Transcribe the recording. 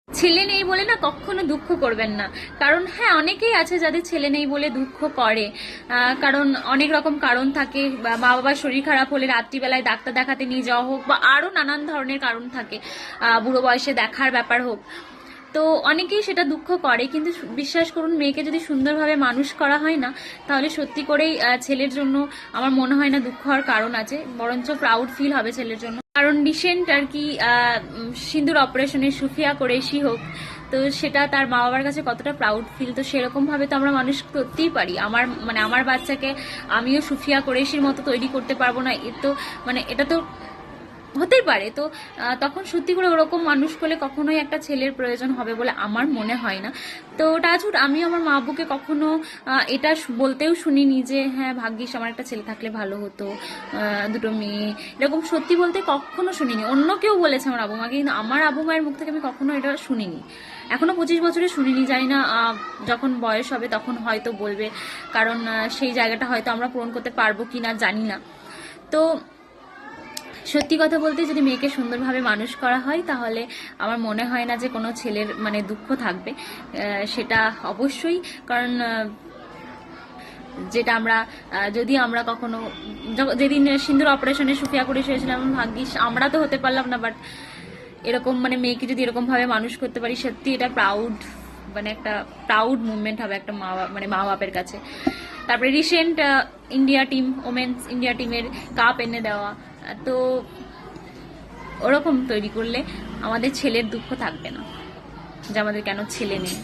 ছেলে নেই বলে না কখনো দুঃখ করবেন না, কারণ হ্যাঁ অনেকেই আছে যাদের ছেলে নেই বলে দুঃখ করে, কারণ অনেক রকম কারণ থাকে, মা বাবার শরীর খারাপ হলে রাত্রিবেলায় ডাক্তার দেখাতে নিয়ে যাওয়া হোক, বা আরো নানান ধরনের কারণ থাকে, বুড়ো বয়সে দেখার ব্যাপার হোক, তো অনেকেই সেটা দুঃখ করে। কিন্তু বিশ্বাস করুন, মেয়েকে যদি সুন্দরভাবে মানুষ করা হয় না, তাহলে সত্যি করেই ছেলের জন্য আমার মনে হয় না দুঃখ হওয়ার কারণ আছে, বরঞ্চ প্রাউড ফিল হবে ছেলের জন্য। কারণ রিসেন্ট আর কি সিঁদুর অপারেশনে সুফিয়া কুরেশি হোক, তো সেটা তার মা বাবার কাছে কতটা প্রাউড ফিল, তো সেরকম ভাবে তো আমরা মানুষ করতেই পারি। আমার বাচ্চাকে আমিও সুফিয়া কুরেশির মতো তৈরি করতে পারবো না, এটা তো হতেই পারে। তো তখন সত্যি করে ওরকম মানুষ করলে কখনোই একটা ছেলের প্রয়োজন হবে বলে আমার মনে হয় না। তো টাচুট আমি আমার মা আব্বুকে কখনো এটা বলতেও শুনিনি যে হ্যাঁ ভাগ্যিস আমার একটা ছেলে থাকলে ভালো হতো, দুটো মেয়ে, এরকম সত্যি বলতে কখনো শুনিনি। অন্য কেউ বলেছে আমার আব্বু মাকে, কিন্তু আমার আব্বু মায়ের মুখ থেকে আমি কখনো এটা শুনিনি, এখনো 25 বছরে শুনিনি। জানি না যখন বয়স হবে তখন হয়তো বলবে, কারণ সেই জায়গাটা হয়তো আমরা পূরণ করতে পারবো কিনা জানি না। তো সত্যি কথা বলতে যদি মেয়েকে সুন্দরভাবে মানুষ করা হয়, তাহলে আমার মনে হয় না যে কোনো ছেলের দুঃখ থাকবে, সেটা অবশ্যই। কারণ যেটা আমরা যদি আমরা কখনো যেদিন সিন্দুর অপারেশনে সুফিয়া কুরেশি হয়েছিলাম, ভাগ্যিস আমরা তো হতে পারলাম না, বাট এরকম মেয়েকে যদি এরকম ভাবে মানুষ করতে পারি, সত্যি এটা প্রাউড, একটা প্রাউড মুভমেন্ট হবে একটা মা বাপের কাছে। তারপরে recent India team, women's India টিমের কাপ এনে দেওয়া, তো ওরকম তৈরি করলে আমাদের ছেলের দুঃখ থাকবে না যে আমাদের কেন ছেলে নেই।